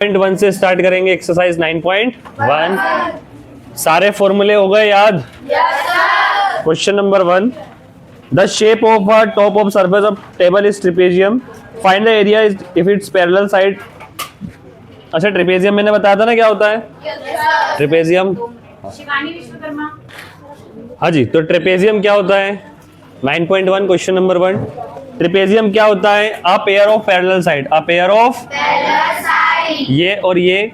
9.1 से स्टार्ट करेंगे एक्सरसाइज 9.1। सारे फॉर्मूले हो गए याद? Question number 1, the shape of a top of surface of table is trapezium, find the area if it's parallel side. अच्छा, ट्रिपेजियम मैंने बताया था ना क्या होता है? ट्रिपेजियम, हाँ जी। तो ट्रिपेजियम क्या होता है? 9.1 क्वेश्चन नंबर 1, ट्रिपेजियम क्या होता है? A pair of parallel side, a pair of ये और ये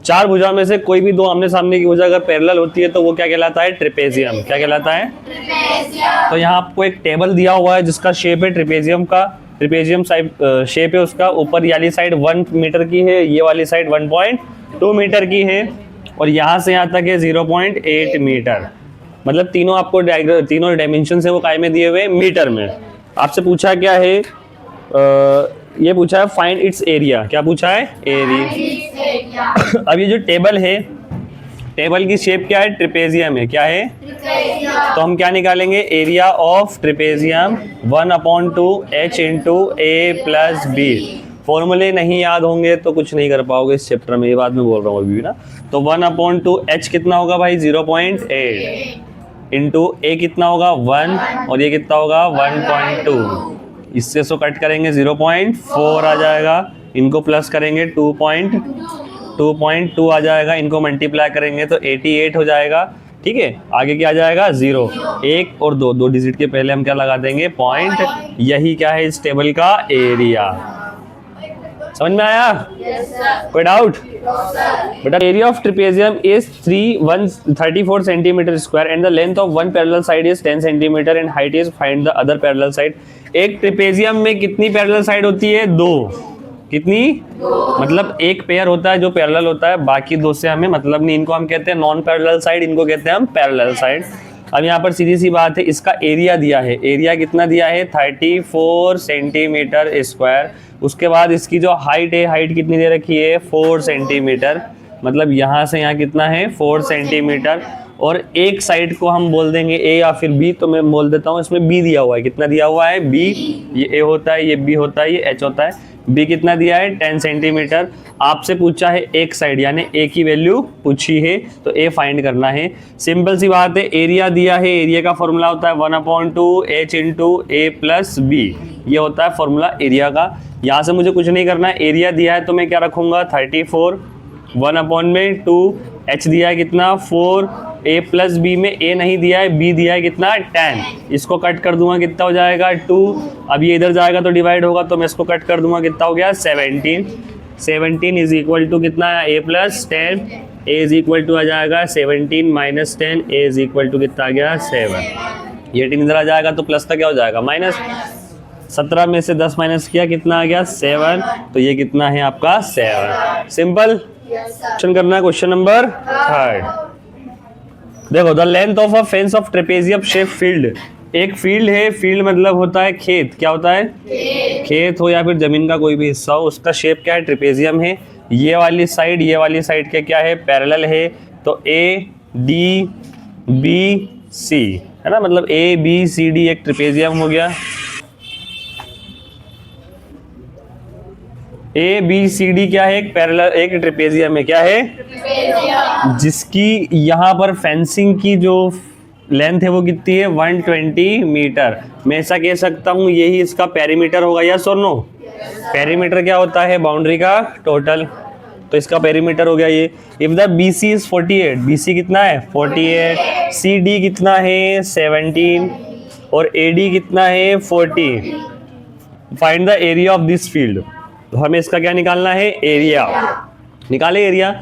चार भुजाओं में से कोई भी दो आमने सामने की भुजा अगर पैरेलल होती है तो वो क्या कहलाता है? ट्रिपेजियम। क्या कहलाता है? ट्रिपेजियम। तो यहाँ आपको एक टेबल दिया हुआ है जिसका शेप है ट्रिपेजियम का, ट्रिपेजियम शेप है उसका। ऊपर ये वाली साइड 1 मीटर की है, ये वाली साइड 1.2 मीटर की है, और यहाँ से यहाँ तक है 0.8 मीटर। मतलब तीनों आपको तीनों डायमेंशन से वो काय में दिए हुए मीटर में। आपसे पूछा क्या है? ये पूछा है फाइंड इट्स एरिया। क्या पूछा है? एरिया। अब ये जो टेबल है, टेबल की शेप क्या है? ट्रिपेजियम है। क्या है? तो हम क्या निकालेंगे? Area of trapezium 1/2 h into a plus B. फॉर्मूले नहीं याद होंगे तो कुछ नहीं कर पाओगे इस चैप्टर में, ये बात मैं बोल रहा हूँ अभी भी ना। तो 1/2 h कितना होगा भाई? 0.8 इंटू a कितना होगा? 1, और ये कितना होगा? 1.2। इससे इसको कट करेंगे 0.4 आ जाएगा, इनको प्लस करेंगे 2.2 आ जाएगा, इनको मल्टीप्लाई करेंगे तो 88 हो जाएगा। ठीक है, आगे क्या आ जाएगा? 0, 1 और 2, 2 डिजिट के पहले हम क्या लगा देंगे? पॉइंट। यही क्या है? इस टेबल का एरिया। समझ में आया? कोई डाउट? बेटा, area of trapezium is 34 centimetre square and the length of one parallel side is 10 centimetre and height is find the other parallel side. एक ट्रिपेजियम में कितनी पैरेलल साइड होती है? 2। कितनी? 2। मतलब एक पेयर होता है जो पैरेलल होता है, बाकी 2 से हमें मतलब नहीं। इनको हम कहते हैं नॉन पैरेलल साइड, इनको कहते हैं हम पैरेलल साइड। अब यहाँ पर सीधी सी बात है, इसका एरिया दिया है। एरिया कितना दिया है? 34 सेंटीमीटर स्क्वायर। उसके बाद इसकी जो हाइट है, हाइट कितनी दे रखी है? 4 सेंटीमीटर। मतलब यहाँ से यहाँ कितना है? 4 सेंटीमीटर। और एक साइड को हम बोल देंगे ए या फिर बी, तो मैं बोल देता हूँ इसमें बी दिया हुआ है। कितना दिया हुआ है? बी। ये ए होता है, ये बी होता है, ये एच होता है। बी कितना दिया है? 10 सेंटीमीटर। आपसे पूछा है एक साइड, यानी ए की वैल्यू पूछी है तो ए फाइंड करना है। सिंपल सी बात है, एरिया दिया है, एरिया का फॉर्मूला होता है 1/2 h into a plus B. ये होता है फॉर्मूला एरिया का। यहाँ से मुझे कुछ नहीं करना है, एरिया दिया है तो मैं क्या रखूंगा? 34, 1/2 h दिया है कितना? 4, a प्लस बी में a नहीं दिया है, b दिया है कितना? 10। इसको कट कर दूंगा, कितना हो जाएगा? 2। अब ये इधर जाएगा तो डिवाइड होगा, तो मैं इसको कट कर दूंगा, कितना हो गया? 17। 17 इज इक्वल टू कितना है? a plus 10। a is equal to आ जाएगा 17 minus 10, a is equal to कितना आ गया? 7। ये 10 इधर आ जाएगा तो प्लस का क्या हो जाएगा? माइनस। 17 में से 10 माइनस किया, कितना आ गया? 7। तो ये कितना है आपका? 7। सिंपल। क्वेश्चन करना है क्वेश्चन नंबर 3। देखो, the length of a fence of trapezium shape field. एक फील्ड है, फील्ड मतलब होता है खेत। क्या होता है? खेत हो या फिर जमीन का कोई भी हिस्सा हो, उसका शेप क्या है? ट्रेपेजियम है। ये वाली साइड, ये वाली साइड के क्या है? पैरेलल है। तो ए डी बी सी है ना, मतलब ए बी सी डी एक ट्रेपेजियम हो गया। ए बी सी डी क्या है? एक पैरेलल, एक ट्रेपेजियम है। क्या है? ट्रेपेजियम। जिसकी यहाँ पर फेंसिंग की जो लेंथ है वो कितनी है? 120 मीटर। मैं ऐसा कह सकता हूँ यही इसका पेरीमीटर होगा, यस और नो? पेरीमीटर क्या होता है? बाउंड्री का टोटल। तो इसका पेरीमीटर हो गया ये। If the B C is 48, B C कितना है? 48। सी डी कितना है? 17। और ए डी कितना है? 40। Find the area of this field. तो हमें इसका क्या निकालना है? एरिया। निकाले एरिया।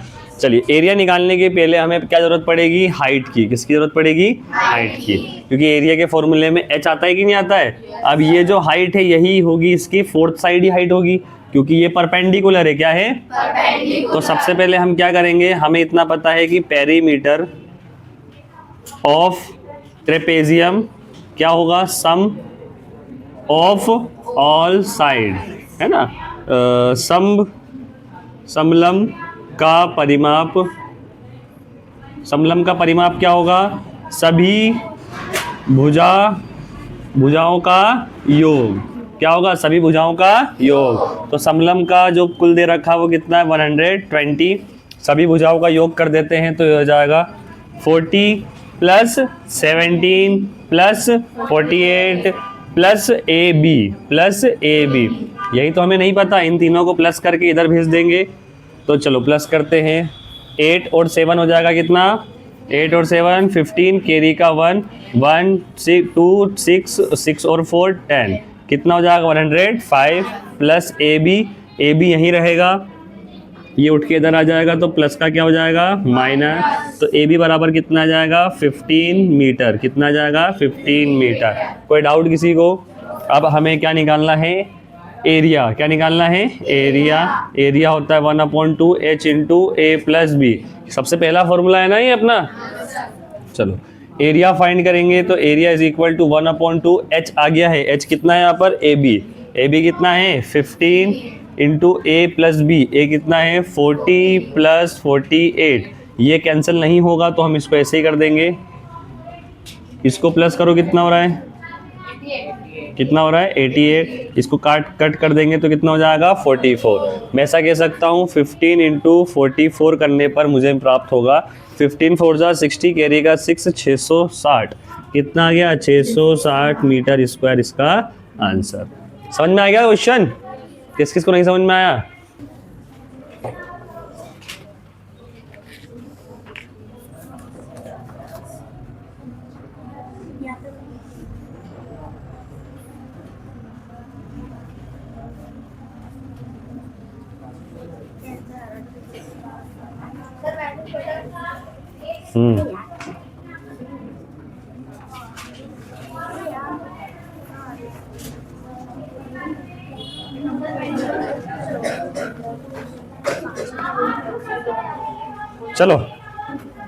चलिए, एरिया निकालने के पहले हमें क्या जरूरत पड़ेगी? हाइट की। किसकी जरूरत पड़ेगी? हाइट की, क्योंकि एरिया के फॉर्मूले में h आता है कि नहीं आता है? अब ये जो हाइट है यही होगी इसकी 4th साइड ही हाइट होगी, क्योंकि ये परपेंडिकुलर है। क्या है? परपेंडिकुलर। तो सबसे पहले हम क्या करेंगे, हमें इतना पता है कि पेरीमीटर ऑफ ट्रेपेजियम क्या होगा? सम ऑफ ऑल साइड, है ना। समलम का परिमाप, समलम का परिमाप क्या होगा? सभी भुजाओं का योग। क्या होगा, सभी भुजाओं का योग। तो समलंब का जो कुल दे रखा है वो कितना है, 120। सभी भुजाओं का योग कर देते हैं तो ये हो जाएगा 40 plus 17 plus 48 plus A B. यही तो हमें नहीं पता, इन तीनों को प्लस करके इधर भेज देंगे। तो चलो प्लस करते हैं, 8 और 7 हो जाएगा कितना, 8 और 7 15, कैरी का 1 1 2 6 और 4 10, कितना हो जाएगा 105 प्लस ए बी यहीं रहेगा, ये उठ के इधर आ जाएगा तो प्लस का क्या हो जाएगा माइनस। तो ए बी बराबर कितना आ जाएगा 15 मीटर, कितना आ जाएगा 15 मीटर। कोई डाउट किसी को? अब हमें क्या निकालना है, एरिया। क्या निकालना है, एरिया होता है 1/2 h इंटू ए प्लस बी। सबसे पहला फॉर्मूला है ना ये अपना। चलो एरिया फाइंड करेंगे तो area is equal to 1/2 h आ गया है। h कितना है यहाँ पर, ए बी कितना है 15 इंटू ए प्लस बी, ए कितना है 40 प्लस 48। ये कैंसिल नहीं होगा तो हम इसको ऐसे ही कर देंगे, इसको प्लस करो कितना हो रहा है, कितना हो रहा है 88। इसको कट कर देंगे तो कितना हो जाएगा 44। मैं ऐसा कह सकता हूँ 15 इंटू 44 करने पर मुझे प्राप्त होगा 15 4 जा 60, कैरी का 6 660, कितना आ गया 660 मीटर स्क्वायर इसका आंसर। समझ में आ गया क्वेश्चन? किस किस को नहीं समझ में आया? चलो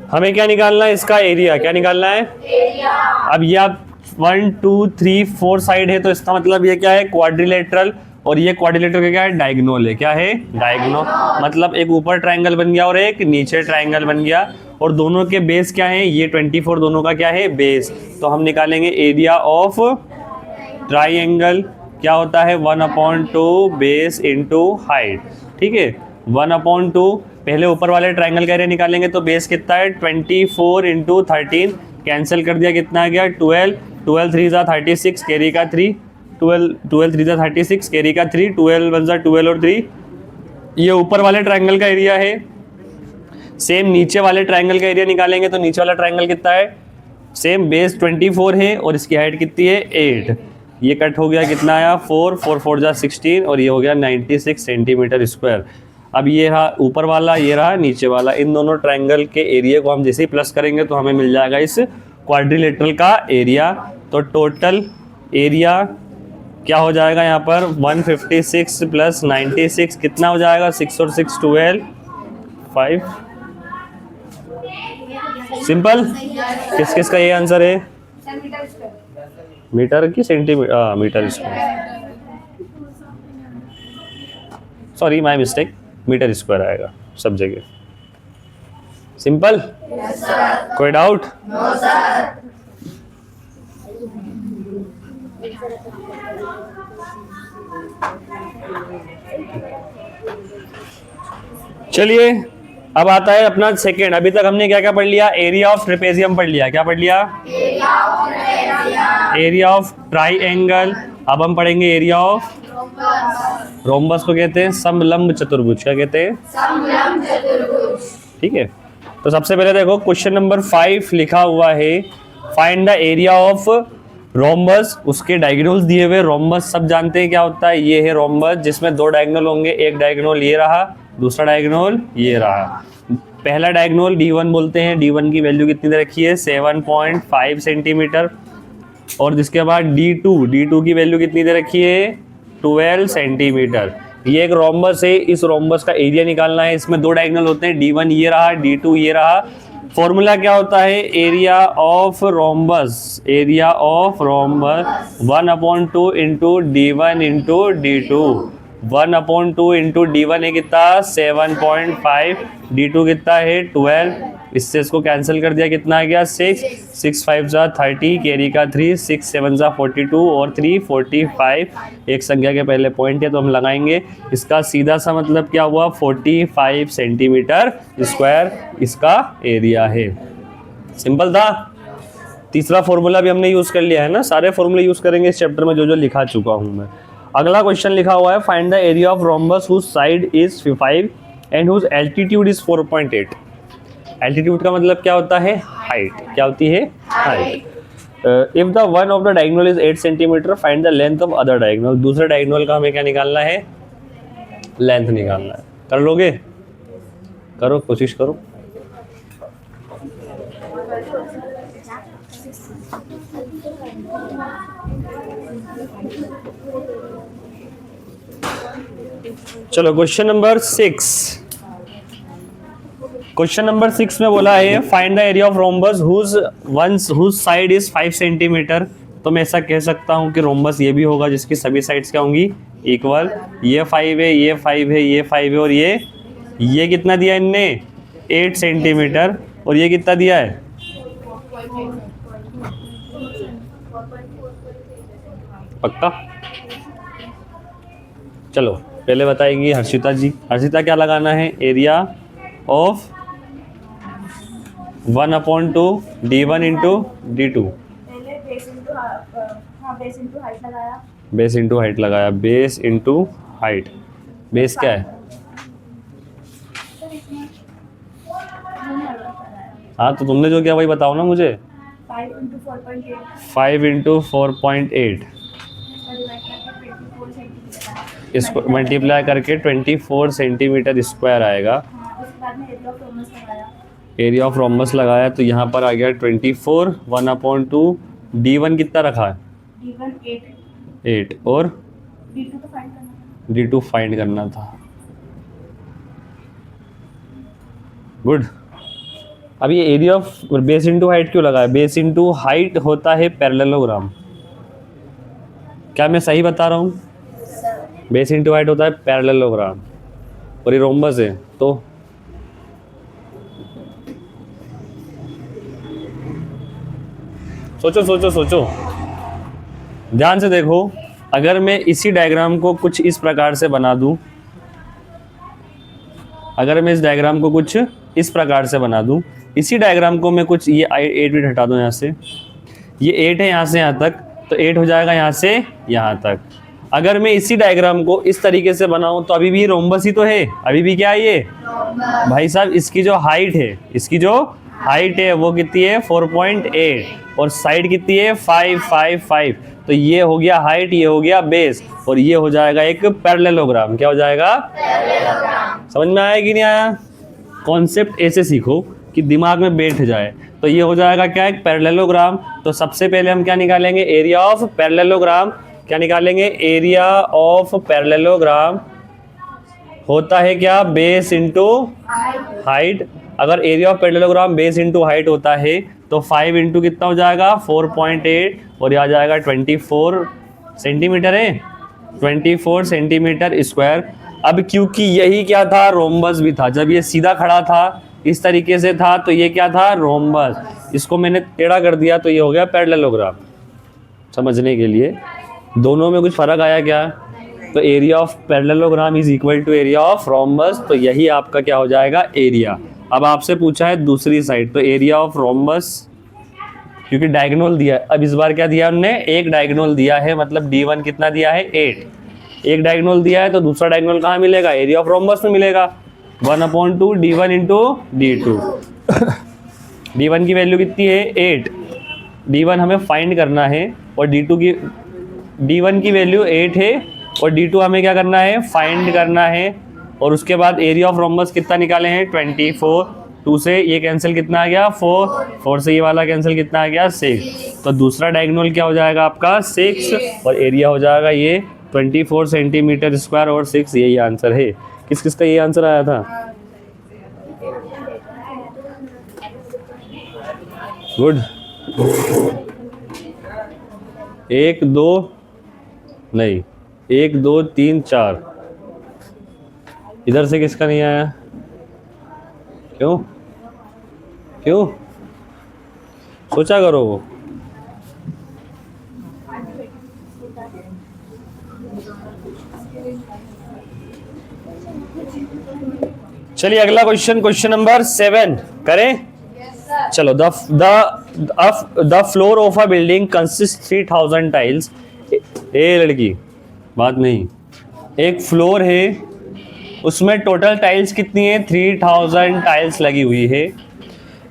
हमें क्या निकालना है, इसका एरिया। क्या निकालना है, एरिया। अब ये आप 1 2 3 4 साइड है तो इसका मतलब ये क्या है, क्वाड्रिलेटरल। और ये क्वाड्रिलेटरल का क्या है, डायगोनल है। क्या है, डायगोनल। मतलब एक ऊपर ट्रायंगल बन गया और एक नीचे ट्रायंगल बन गया, और दोनों के बेस क्या है, ये 24 दोनों का क्या है, बेस। तो हम निकालेंगे एरिया ऑफ ट्राइंगल, क्या होता है 1/2 बेस इंटू हाइट। ठीक है, 1/2। पहले ऊपर वाले ट्राइंगल का एरिया निकालेंगे तो बेस कितना है 24 इंटू 13, कैंसिल कर दिया कितना आ गया 12 3 जा 36, कैरी का 3 12 3 जा 36, कैरी का 3 12 1 जा 12 और 3। ये ऊपर वाले ट्राइंगल का एरिया है। सेम नीचे वाले ट्राइंगल का एरिया निकालेंगे तो नीचे वाला ट्राइंगल कितना है, सेम बेस 24 है और इसकी हाइट कितनी है 8। ये कट हो गया, कितना आया 4 4 जा 16 और ये हो गया 96 सेंटीमीटर स्क्वायर। अब ये रहा ऊपर वाला, ये रहा नीचे वाला। इन दोनों ट्रायंगल के एरिया को हम जैसे ही प्लस करेंगे तो हमें मिल जाएगा इस क्वाड्रिलेटरल का एरिया। तो टोटल एरिया क्या हो जाएगा यहाँ पर 156 प्लस 96, कितना हो जाएगा 6 और 6 12 5। सिंपल। किस किस का ये आंसर है, मीटर की centimetre, metre square, sorry my mistake, metre square आएगा सब जगह। सिंपल। कोई डाउट? No sir. चलिए अब आता है अपना सेकेंड। अभी तक हमने क्या क्या पढ़ लिया, एरिया ऑफ ट्रेपेजियम पढ़ लिया। क्या पढ़ लिया, एरिया ऑफ ट्राइंगल। अब हम पढ़ेंगे एरिया ऑफ रोम्बस को कहते हैं समलंब चतुर्भुज। क्या कहते हैं, समलंब चतुर्भुज। ठीक है, तो सबसे पहले देखो क्वेश्चन नंबर 5 लिखा हुआ है, find the area of rhombus. उसके डायगोनल्स दिए हुए। रोम्बस सब जानते हैं क्या होता है, ये है रोम्बस जिसमें दो डायगोनल होंगे। एक डायगोनल ये रहा, दूसरा डायगोनल ये रहा। पहला डायगोनल D1 बोलते हैं। D1 की वैल्यू कितनी दे रखी है 7.5 सेंटीमीटर। और जिसके बाद D2 की वैल्यू कितनी दे रखी है 12 सेंटीमीटर। ये एक रोम्बस है, इस रोम्बस का एरिया निकालना है। इसमें दो डायगोनल होते हैं, D1 ये रहा, D2 ये रहा। फॉर्मूला क्या होता है, area of rhombus, area of rhombus 1/2 into D1 into D2। 1/2 into D1 है कितना 7.5, D2 कितना है 12, इससे इसको कैंसिल कर दिया, कितना आ गया 6, 6 5 जा 30, कैरी का 3, 6 7 जा 42 और 3 45। एक संख्या के पहले पॉइंट है तो हम लगाएंगे। इसका सीधा सा मतलब क्या हुआ, 45 सेंटीमीटर स्क्वायर इसका एरिया है। सिंपल था। तीसरा फॉर्मूला भी हमने यूज कर लिया है ना, सारे फॉर्मूले यूज करेंगे इस चैप्टर में जो जो लिखा चुका हूं मैं। अगला क्वेश्चन लिखा हुआ है, find the area of rhombus whose side is 5 and whose altitude is 4.8। Altitude का मतलब क्या होता है, हाइट। क्या होती है, height. If the one of the diagonal is 8 centimetre, find the length of other diagonal. दूसरे डायगोनल का हमें क्या निकालना है, लेंथ निकालना है। कर लोगे, करो, कोशिश करो। चलो क्वेश्चन नंबर 6। क्वेश्चन नंबर 6 में बोला है find the area of rhombus whose side is 5 centimetre. तो मैं ऐसा कह सकता हूं कि रोम्बस ये भी होगा जिसकी सभी साइड्स क्या होंगी, इक्वल। ये 5 है, ये 5 है, ये 5 है और ये कितना दिया इनने, 8 सेंटीमीटर। और ये कितना दिया है, पक्का। चलो पहले बताएंगी हर्षिता जी। हर्षिता क्या लगाना है, area of 1/2 d1 into d2। Base into height लगाया, बेस इंटू हाइट। बेस क्या है, हाँ तो तुमने जो किया वही बताओ ना मुझे। 5 इंटू 4.8 इसको मल्टीप्लाई करके 24 सेंटीमीटर स्क्वायर आएगा। एरिया ऑफ रोम्बस लगाया तो यहाँ पर आ गया 24, 1/2। d1 कितना रखा है, d1 8 और d2 फाइंड करना था। गुड। अब ये area of base into height क्यों लगा है, बेस इंटू हाइट होता है पैरेललोग्राम। क्या मैं सही बता रहा हूँ, बेस इंटू हाइट होता है पैरेललोग्राम और ये रोम्बस है। तो सोचो सोचो सोचो, ध्यान से देखो। अगर मैं इसी डायग्राम को कुछ इस प्रकार से बना दूं, अगर मैं इस डायग्राम को कुछ इस प्रकार से बना दूं, इसी डायग्राम को मैं कुछ ये 8 बिट हटा दूं यहाँ से, ये 8 है यहाँ से यहाँ तक, तो 8 हो जाएगा यहाँ से यहाँ तक। अगर मैं इसी डायग्राम को इस तरीके से बनाऊं तो अभी भी रोम्बस ही तो है, अभी भी क्या है ये भाई साहब। इसकी जो हाइट है, इसकी जो हाइट है वो कितनी है 4.8 और साइड कितनी है 5 5 5। तो ये हो गया हाइट, ये हो गया बेस और ये हो जाएगा एक पैरेललोग्राम। क्या हो जाएगा, समझ में आया कि नहीं आया। कॉन्सेप्ट ऐसे सीखो कि दिमाग में बैठ जाए। तो ये हो जाएगा क्या, एक पैरेललोग्राम। तो सबसे पहले हम क्या निकालेंगे, एरिया ऑफ पैरेललोग्राम। क्या निकालेंगे, एरिया ऑफ पैरेललोग्राम होता है क्या, बेस इंटू हाइट। अगर area of parallelogram base into height होता है तो 5 इंटू कितना हो जाएगा 4.8 और ये आ जाएगा 24 सेंटीमीटर है, 24 सेंटीमीटर स्क्वायर। अब क्योंकि यही क्या था, रोम्बस भी था। जब ये सीधा खड़ा था इस तरीके से था तो ये क्या था, रोम्बस। इसको मैंने टेढ़ा कर दिया तो ये हो गया पैरेललोग्राम। समझने के लिए दोनों में कुछ फर्क आया क्या, तो area of parallelogram is equal to area of rhombus. तो यही आपका क्या हो जाएगा, एरिया। अब आपसे पूछा है दूसरी साइड, तो एरिया ऑफ रोम्बस, क्योंकि डायगोनल दिया है। अब इस बार क्या दिया उन्होंने, एक डायगोनल दिया है, मतलब d1 कितना दिया है 8। एक डायगोनल दिया है तो दूसरा डायगोनल कहाँ मिलेगा, एरिया ऑफ रोम्बस में मिलेगा। 1/2 d1 इंटू d2। d1 की वैल्यू कितनी है 8, d1 हमें फाइंड करना है और d1 की वैल्यू 8 है और d2 हमें क्या करना है, फाइंड करना है। और उसके बाद एरिया ऑफ रोम्बस कितना निकाले हैं 24। 2 से ये कैंसिल कितना आ गया 4, 4 से ये वाला कैंसिल कितना आ गया 6। तो दूसरा डायगोनल क्या हो जाएगा आपका 6 और एरिया हो जाएगा ये 24 सेंटीमीटर स्क्वायर और 6। यही आंसर है। किस किस का ये आंसर आया था, गुड। 1 2 नहीं, 1 2 3 4। इधर से किसका नहीं आया, क्यों, क्यों, सोचा करो। चलिए अगला क्वेश्चन, क्वेश्चन नंबर 7 करें। चलो, the floor of a building consist 3000 tiles. ए लड़की, बात नहीं, एक फ्लोर है, उसमें टोटल टाइल्स कितनी है? 3000 टाइल्स लगी हुई है।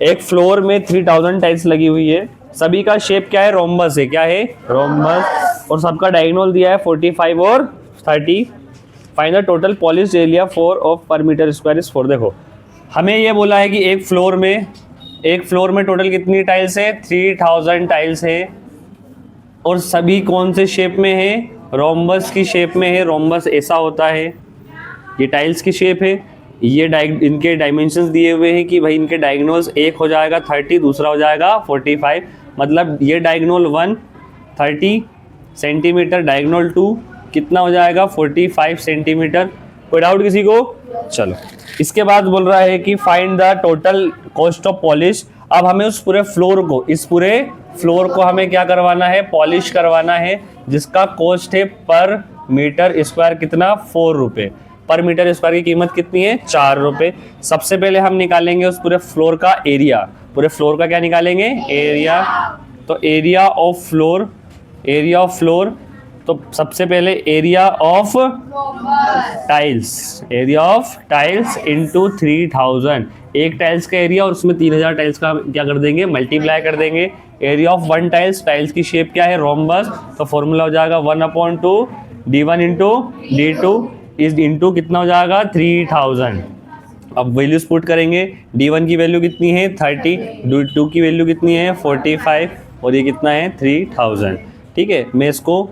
एक फ्लोर में 3000 टाइल्स लगी हुई है, सभी का शेप क्या है? रोम्बस है। क्या है? रोम्बस। और सबका डायगोनल दिया है 45 और 30। Find the total polished area 4 of पर मीटर स्क्वायर इज 4। देखो, हमें ये बोला है कि एक फ्लोर में टोटल कितनी टाइल्स है? 3000 टाइल्स है, और सभी कौन से शेप में है? रोम्बस की शेप में है। रोम्बस ऐसा होता है, ये टाइल्स की शेप है, ये इनके डायमेंशंस दिए हुए हैं कि भाई इनके डायगोनल्स, एक हो जाएगा 30, दूसरा हो जाएगा 45। मतलब ये डायगोनल 1 30 सेंटीमीटर, डायगोनल 2 कितना हो जाएगा? 45 सेंटीमीटर। कोई डाउट किसी को? चलो, इसके बाद बोल रहा है कि find the total cost of polish. अब हमें उस पूरे फ्लोर को, इस पूरे फ्लोर को हमें क्या करवाना है? पॉलिश करवाना है, जिसका कॉस्ट है पर मीटर स्क्वायर कितना? 4 रुपये। पर मीटर स्क्वायर की कीमत कितनी है? 4 रुपये। सबसे पहले हम निकालेंगे उस पूरे फ्लोर का एरिया। पूरे फ्लोर का क्या निकालेंगे? एरिया। तो एरिया ऑफ फ्लोर, तो सबसे पहले एरिया ऑफ टाइल्स इंटू 3000। एक टाइल्स का एरिया और उसमें 3000 टाइल्स का क्या कर देंगे? मल्टीप्लाई कर देंगे। एरिया ऑफ 1 टाइल्स की शेप क्या है? रोम्बस। तो फॉर्मूला हो जाएगा 1/2 d1 इंटू d2 इस इंटू कितना हो जाएगा? 3000। अब वैल्यूज पुट करेंगे। d1 की वैल्यू कितनी है? 30, d2 की वैल्यू कितनी है? 45, और ये कितना है? 3000। ठीक है, मैं इसको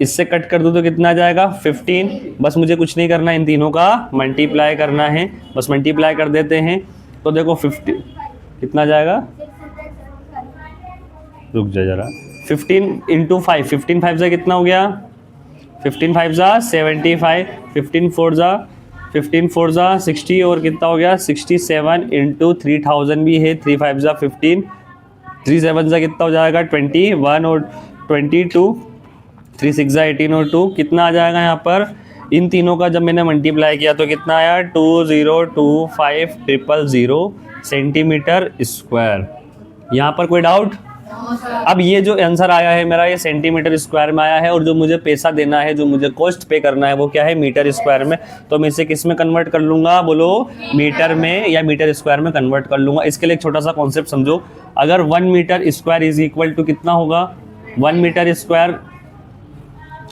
इससे कट कर दूँ तो कितना आ जाएगा? 15। बस मुझे कुछ नहीं करना, इन तीनों का मल्टीप्लाई करना है, बस मल्टीप्लाई कर देते हैं। तो देखो 50 कितना आ जाएगा? रुक जा जरा, 15 इंटू 5, 15 5 से कितना हो गया? 15 5 जा 75, 15 4 जा 60, और कितना हो गया? 67 इंटू 3000 भी है, 3 5 जा 15, 3 7 जा कितना हो जाएगा? 21 और 22, 3 6 जा 18 और 2 कितना आ जाएगा यहाँ पर? इन तीनों का जब मैंने मल्टीप्लाई किया तो कितना आया? 2025000 सेंटीमीटर स्क्वायर। यहाँ पर कोई डाउट? अब ये जो आंसर आया है मेरा, ये सेंटीमीटर स्क्वायर में आया है, और जो मुझे पैसा देना है, जो मुझे कॉस्ट पे करना है, वो क्या है? मीटर स्क्वायर में। तो मैं इसे किस में कन्वर्ट कर लूँगा? बोलो, मीटर में या मीटर स्क्वायर में कन्वर्ट कर लूँगा। इसके लिए एक छोटा सा कॉन्सेप्ट समझो। अगर 1 metre square is equal to कितना होगा? 1 मीटर स्क्वायर,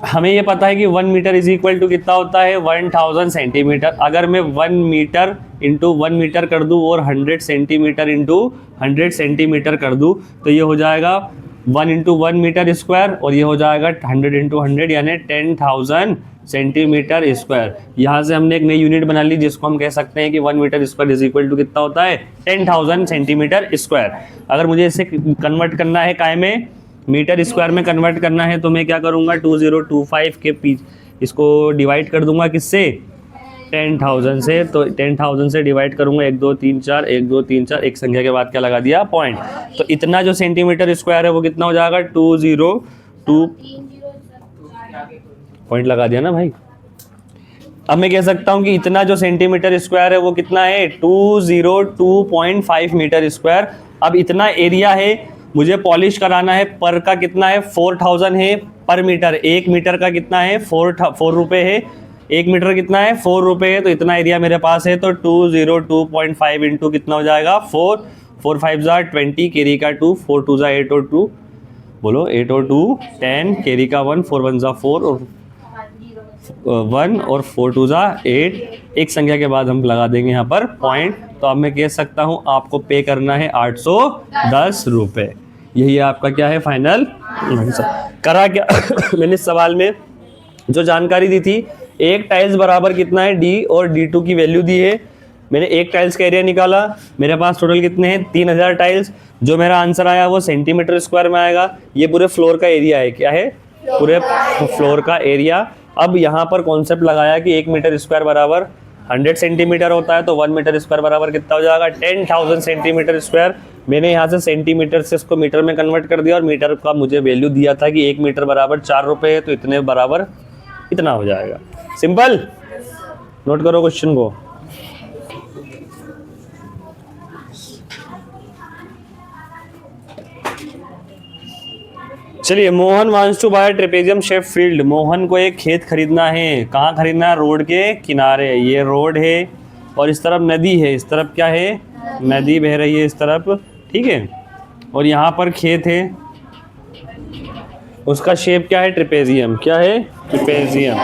हमें ये पता है कि 1 मीटर इज इक्वल टू कितना होता है? 1000 सेंटीमीटर। अगर मैं 1 मीटर इंटू 1 मीटर कर दूँ और 100 सेंटीमीटर इंटू 100 सेंटीमीटर कर दूँ, तो ये हो जाएगा 1 इंटू 1 मीटर स्क्वायर, और ये हो जाएगा 100 इंटू 100 यानी 10,000 सेंटीमीटर स्क्वायर। यहाँ से हमने एक नई यूनिट बना ली, जिसको हम कह सकते हैं कि 1 metre square is equal to कितना होता है? 10,000 सेंटीमीटर स्क्वायर। अगर मुझे इसे कन्वर्ट करना है काय में? मीटर स्क्वायर में कन्वर्ट करना है, तो मैं क्या करूँगा? 2025 के इसको डिवाइड कर दूंगा किससे? 10,000 से। तो 10,000 से डिवाइड करूंगा 1 2 3 4, 1 2 3 4, एक संख्या के बाद क्या लगा दिया? पॉइंट। तो इतना जो सेंटीमीटर स्क्वायर है वो कितना हो जाएगा? 202 पॉइंट लगा दिया ना भाई। अब मैं कह सकता हूं कि इतना जो सेंटीमीटर स्क्वायर है वो कितना है? 202.5 मीटर स्क्वायर। अब इतना एरिया है, मुझे पॉलिश कराना है, पर का कितना है? 4000 है पर मीटर। 1 मीटर का कितना है? 4 रुपये है। 1 मीटर कितना है? 4 रुपये है। तो इतना एरिया मेरे पास है, तो 202.5 इंटू कितना हो जाएगा? 4 4 5 जा 20, कैरी का 2, 4 2 जा 8 और 2, बोलो 8 और 2 10, कैरी का 1, 4 1 जा 4 और 1 और 4 2 जा 8। एक संख्या के बाद हम लगा देंगे यहाँ पर पॉइंट। तो अब मैं कह सकता हूँ आपको पे करना है 810 रुपये। यही आपका क्या है? Final answer. करा क्या मैंने सवाल में जो जानकारी दी थी, एक टाइल्स बराबर कितना है? डी और D2 की वैल्यू दी है। मैंने एक टाइल्स का एरिया निकाला, मेरे पास टोटल कितने हैं? 3000 टाइल्स। जो मेरा आंसर आया वो सेंटीमीटर स्क्वायर में आएगा। ये पूरे फ्लोर का एरिया है। क्या है? पूरे फ्लोर का एरिया। अब यहाँ पर कॉन्सेप्ट लगाया कि 1 मीटर स्क्वायर बराबर 100 सेंटीमीटर होता है तो 1 मीटर स्क्वायर बराबर कितना हो जाएगा 10,000 सेंटीमीटर स्क्वायर। मैंने यहाँ से सेंटीमीटर से इसको मीटर में कन्वर्ट कर दिया और मीटर का मुझे वैल्यू दिया था कि 1 मीटर बराबर 4 रुपये है, तो इतने बराबर इतना हो जाएगा। सिंपल, नोट करो क्वेश्चन को। चलिए, Mohan wants to buy trapezium shape field. Mohan को एक खेत खरीदना है। कहाँ खरीदना है? रोड के किनारे। ये रोड है और इस तरफ नदी है। इस तरफ क्या है? नदी बह रही है इस तरफ, ठीक है। और यहाँ पर खेत है, उसका शेप क्या है? ट्रेपेजियम। क्या है? ट्रेपेजियम।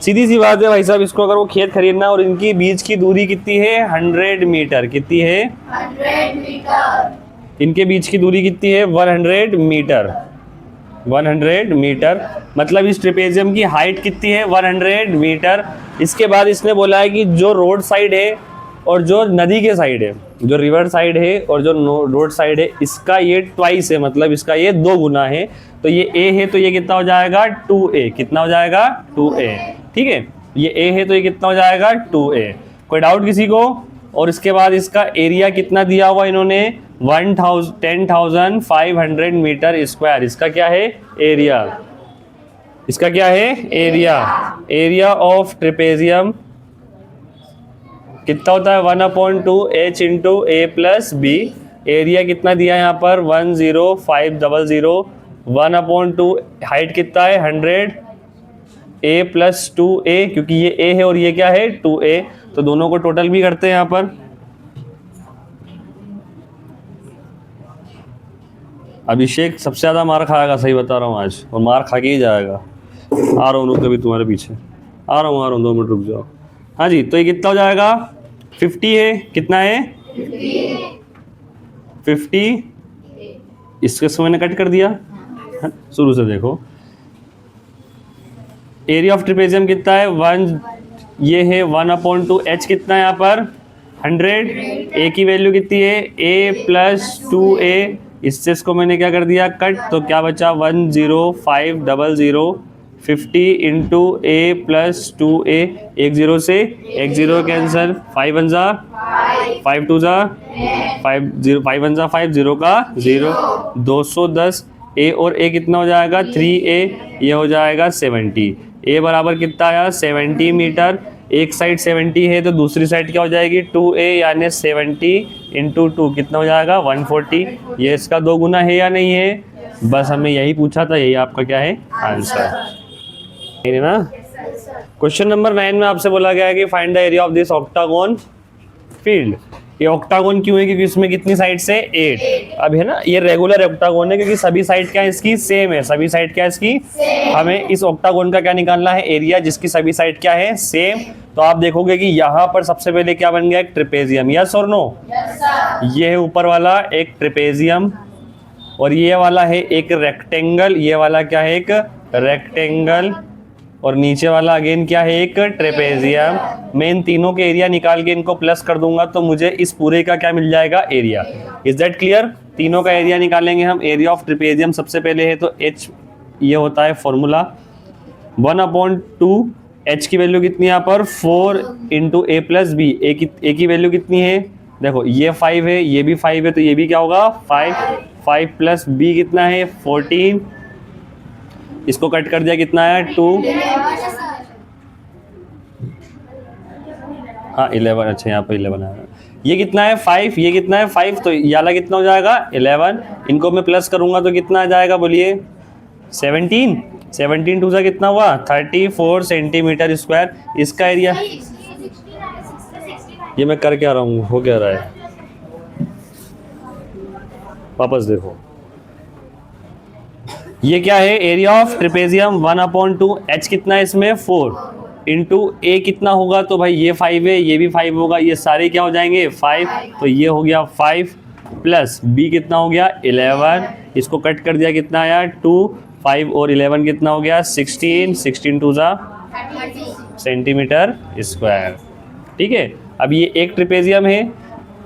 सीधी सी बात है भाई साहब, इसको अगर वो खेत खरीदना और इनकी बीच की दूरी कितनी है? 100 मीटर। कितनी है? 100 मीटर। इनके बीच की दूरी कितनी है? 100 मीटर। 100 मीटर, मतलब इस ट्रेपेजियम की हाइट कितनी है? 100 मीटर। इसके बाद इसने बोला है कि जो रोड साइड है और जो नदी के साइड है, जो रिवर साइड है और जो रोड साइड है, इसका ये ट्वाइस है, मतलब इसका ये 2 गुना है। तो ये A है तो ये कितना हो जाएगा? 2A। कितना हो जाएगा? 2A, ठीक है। ये A है तो ये कितना हो जाएगा? 2A। कोई डाउट किसी को? और इसके बाद इसका एरिया कितना दिया हुआ इन्होंने? 10,500 मीटर स्क्वायर। इसका क्या है? एरिया। इसका क्या है? एरिया। एरिया ऑफ ट्रेपेजियम कितना होता है? 1/2 H into A plus B। Area कितना दिया है यहाँ पर? 10500। 1/2 हाइट कितना है? 100। A प्लस 2A, क्योंकि ये A है और ये क्या है? 2A। तो दोनों को टोटल भी करते हैं यहाँ पर। अभिषेक सबसे ज़्यादा मार खाएगा, सही बता रहा हूँ आज, और मार खा के ही जाएगा। आ रहा हूँ, रुक कभी तुम्हारे पीछे आ रहा हूँ 2 मिनट रुक जाओ। हाँ जी, तो ये कितना हो जाएगा? 50 है। कितना है? 50। इसके मैंने कट कर दिया। शुरू से देखो, एरिया ऑफ ट्रेपेजियम कितना है? 1, ये है 1/2 H। कितना है यहाँ पर? 100। A की वैल्यू कितनी है? A plus 2A। इससे इसको मैंने क्या कर दिया? कट। तो क्या बचा? 10500। 50 इंटू A प्लस 2A। 1 0 से 1 0 कैंसिल। 5 1 जा 5 2 जा 5 0 5 1 जा 5 0 का 0। 210। A और A कितना हो जाएगा? 3A। ये हो जाएगा 70। A बराबर कितना आया? 70 मीटर। एक साइड 70 है तो दूसरी साइड क्या हो जाएगी? 2A, यानी 70 इंटू 2 कितना हो जाएगा? 140। ये इसका 2 गुना है या नहीं है? बस हमें यही पूछा था, यही आपका क्या है? आंसर है ना। क्वेश्चन नंबर 9 में आपसे बोला गया है कि find the area of this octagon field. ये ऑक्टागोन क्यों है? क्योंकि इसमें कितनी साइड से? 8। अब है ना, ये रेगुलर ऑक्टागोन है क्योंकि सभी साइड क्या है इसकी? सेम है। सभी साइड क्या है इसकी? हमें इस ऑक्टागोन का क्या निकालना है? एरिया, जिसकी सभी साइड क्या है? सेम। तो आप देखोगे कि यहाँ पर सबसे पहले क्या बन गया? एक ट्रेपेजियम। यस और नो? ये है ऊपर वाला एक ट्रेपेजियम और ये वाला है एक रेक्टेंगल। ये वाला क्या है? एक रेक्टेंगल। और नीचे वाला अगेन क्या है? एक ट्रेपेजियम। मैं इन तीनों के एरिया निकाल के इनको प्लस कर दूंगा तो मुझे इस पूरे का क्या मिल जाएगा? एरिया। Is that clear? तीनों का एरिया निकालेंगे हम। एरिया ऑफ ट्रेपेजियम सबसे पहले है तो H, ये होता है फॉर्मूला 1/2। H की वैल्यू कितनी है यहाँ पर? 4 into A plus B। A की वैल्यू कितनी है? देखो, ये 5 है, ये भी 5 है, तो ये भी क्या होगा? 5। 5 प्लस B कितना है? 14। इसको कट कर दिया, कितना है? 2। हाँ 11। अच्छा, यहाँ पर 11 आया। ये कितना है? 5। ये कितना है? 5। तो ये वाला कितना हो जाएगा? 11। इनको मैं प्लस करूंगा तो कितना आ जाएगा? बोलिए। 17। 17 2 सा कितना हुआ? 34 सेंटीमीटर स्क्वायर। इसका एरिया, ये मैं कर क्या रहा हूँ? हो क्या रहा है? वापस देखो, ये क्या है? Area of trapezium 1/2। H कितना है इसमें? 4 इंटू A कितना होगा? तो भाई ये 5 है, ये भी 5 होगा, ये सारे क्या हो जाएंगे? 5। तो ये हो गया 5 प्लस B कितना हो गया? 11। इसको कट कर दिया, कितना आया? 2। 5 और 11 कितना हो गया? 16। 16 2 जा 30 सेंटीमीटर स्क्वायर। ठीक है। अब ये एक ट्रेपेजियम है,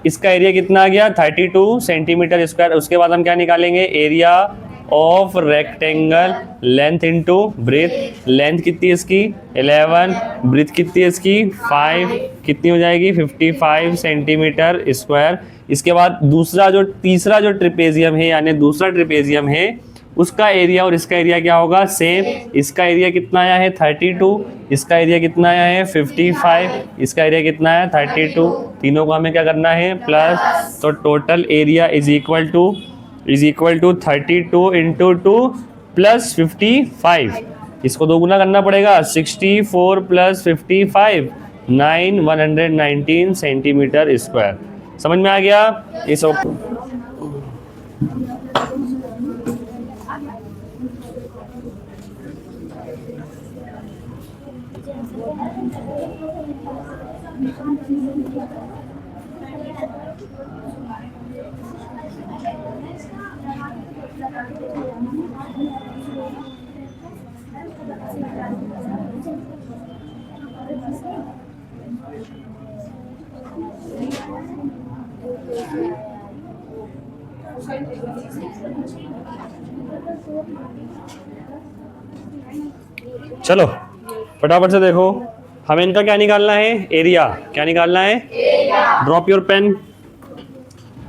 इसका एरिया कितना आ गया? 32 सेंटीमीटर स्क्वायर। उसके बाद हम क्या निकालेंगे? Area of rectangle, length into breadth, length कितनी है इसकी 11, ब्रेथ कितनी है इसकी 5, कितनी हो जाएगी 55 सेंटीमीटर स्क्वायर। इसके बाद तीसरा जो ट्रिपेजियम है यानी दूसरा ट्रिपेजियम है उसका एरिया और इसका एरिया क्या होगा सेम। इसका एरिया कितना आया है 32, इसका एरिया कितना आया है 55, इसका एरिया कितना है 32। तीनों को हमें क्या करना है प्लस, तो total area is equal to 32 into 2 plus 55। इसको दो गुना करना पड़ेगा 64 प्लस 55 119 सेंटीमीटर स्क्वायर। समझ में आ गया ये सब। चलो फटाफट से देखो, हमें इनका क्या निकालना है एरिया। क्या निकालना है ड्रॉप योर पेन।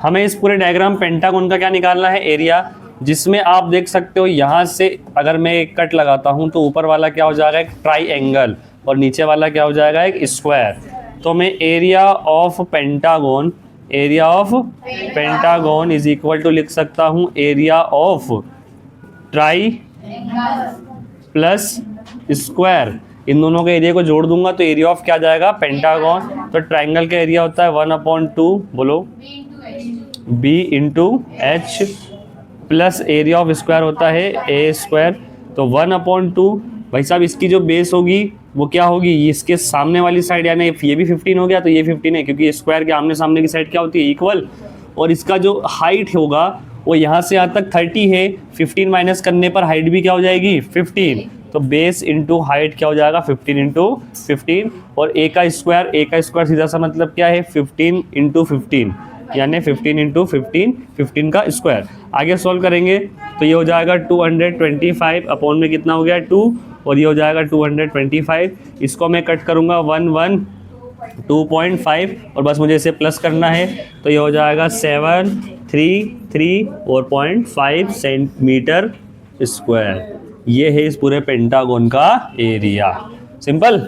हमें इस पूरे डायग्राम पेंटागन का क्या निकालना है एरिया, जिसमें आप देख सकते हो यहाँ से अगर मैं एक कट लगाता हूँ तो ऊपर वाला क्या हो जाएगा एक ट्राइएंगल और नीचे वाला क्या हो जाएगा एक स्क्वायर। तो मैं area of pentagon is equal to लिख सकता हूँ area of tri plus square. इन दोनों के एरिया को जोड़ दूंगा तो एरिया ऑफ क्या जाएगा पेंटागन। तो ट्राइंगल का एरिया होता है 1/2 बोलो B into H plus area of square होता है ए स्क्वायर। तो 1/2 भाई साहब इसकी जो बेस होगी वो क्या होगी, इसके सामने वाली साइड यानी ये भी 15 हो गया तो ये 15 है क्योंकि स्क्वायर के आमने सामने की साइड क्या होती है इक्वल। और इसका जो हाइट होगा वो यहाँ से यहाँ तक 30 है, 15 माइनस करने पर हाइट भी क्या हो जाएगी 15। तो बेस इंटू हाइट क्या हो जाएगा 15 इंटू 15। और ए का स्क्वायर सीधा सा मतलब क्या है 15 इंटू 15 यानी 15 इंटू 15 का स्क्वायर। आगे सॉल्व करेंगे तो ये हो जाएगा 225 अपॉन में कितना हो गया 2 और ये हो जाएगा 225। इसको मैं कट करूँगा 2.5 और बस मुझे इसे प्लस करना है तो ये हो जाएगा 733 और 0.5 सेंटीमीटर स्क्वायर। ये है इस पूरे पेंटागन का एरिया। सिंपल।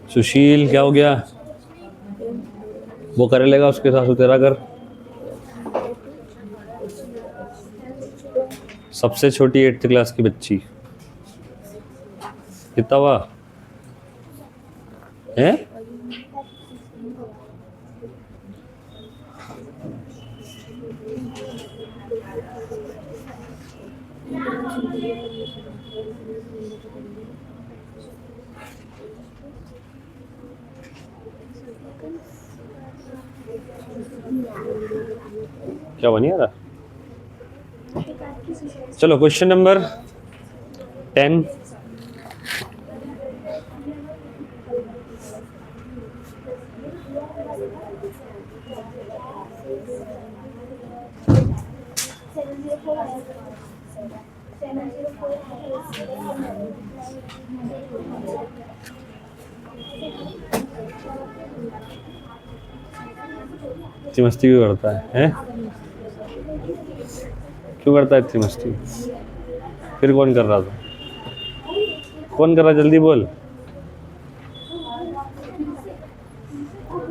सुशील क्या हो गया, वो कर लेगा उसके साथ तेरा कर। सबसे छोटी 8th क्लास की बच्ची कितना हुआ है? क्या बनी आ रहा? चलो क्वेश्चन नंबर 10। इतनी मस्ती क्यों करता है? क्यों करता है इतनी मस्ती? फिर कौन कर रहा था? कौन कर रहा जल्दी बोल।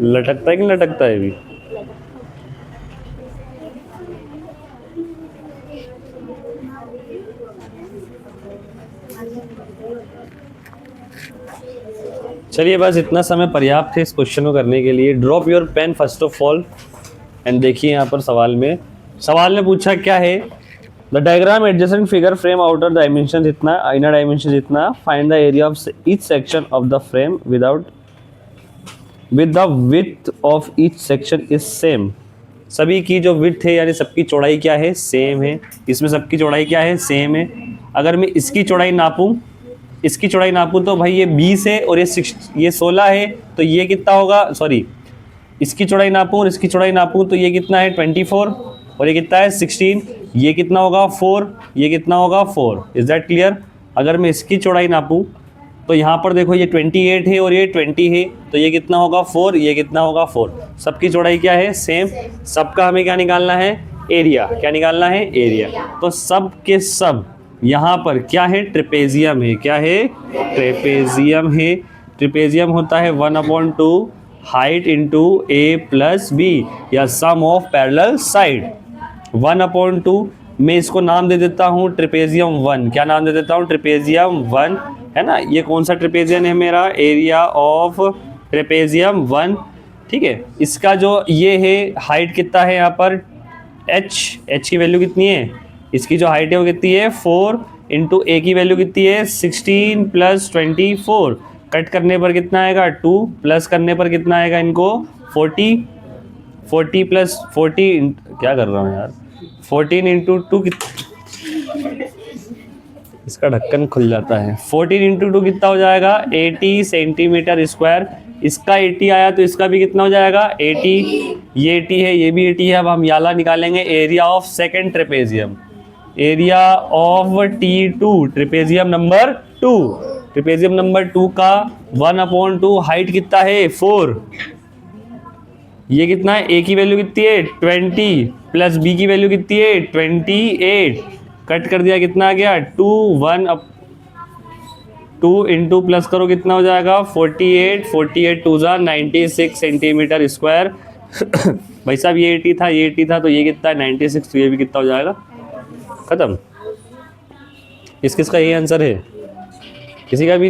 लटकता है कि नहीं लटकता है अभी? चलिए बस इतना समय पर्याप्त है इस क्वेश्चन को करने के लिए। Drop your pen first of all and देखिए यहाँ पर सवाल ने पूछा क्या है, the diagram adjacent figure frame outer dimension इतना, इनर डायमेंशन इतना, find the area of each section of the frame with the width of each section is same. सभी की जो विड्थ है यानी सबकी चौड़ाई क्या है, सेम है। इसमें सबकी चौड़ाई क्या है, सेम है। अगर मैं इसकी चौड़ाई नापूं तो भाई ये 20 है और ये 16 है, तो ये कितना होगा, सॉरी इसकी चौड़ाई नापूं और इसकी चौड़ाई नापूं तो ये कितना है 24 और ये कितना है 16, ये कितना होगा 4, ये कितना होगा 4। Is that clear? अगर मैं इसकी चौड़ाई नापूं तो यहाँ पर देखो ये 28 है और ये 20 है, तो ये कितना होगा 4, ये कितना होगा 4। सबकी चौड़ाई क्या है, सेम। सबका हमें क्या निकालना है, एरिया। क्या निकालना है, एरिया। तो सब के सब यहाँ पर क्या है, ट्रेपेजियम है। क्या है, ट्रेपेजियम है। ट्रेपेजियम होता है 1/2 हाइट इंटू ए प्लस बी या सम ऑफ पैरेलल साइड। 1/2 मैं इसको नाम दे देता हूँ ट्रेपेजियम 1। क्या नाम दे देता हूँ, ट्रेपेजियम 1 है ना। ये कौन सा ट्रेपेजियम है मेरा, एरिया ऑफ ट्रेपेजियम 1। ठीक है, इसका जो ये है हाइट कितना है यहाँ पर, h की वैल्यू कितनी है, इसकी जो हाइट है वो कितनी है 4 इंटू ए की वैल्यू कितनी है 16 प्लस 24। कट करने पर कितना आएगा 2, प्लस करने पर कितना आएगा इनको 40 प्लस 40 क्या कर रहा हूँ यार, 14 इंटू 2 इसका ढक्कन खुल जाता है। 14 इंटू 2 कितना हो जाएगा 80 सेंटीमीटर स्क्वायर। इसका 80 आया तो इसका भी कितना हो जाएगा 80, ये 80 है, ये भी 80 है। अब हम याला निकालेंगे area of second trapezium, area of T2 trapezium number 2। Trapezium number 2 का 1/2 हाइट कितना है 4, ये कितना है, ए की वैल्यू कितनी है 20 प्लस बी की वैल्यू कितनी है 28। कट कर दिया कितना आ गया 2 इंटू प्लस करो कितना हो जाएगा 48 2 जा 96 सेंटीमीटर स्क्वायर। भाई साहब ये 80 था, ये 80 था, तो ये कितना है 96, तो ये भी कितना हो जाएगा, खत्म। किसका ये आंसर है, किसी का भी नहीं।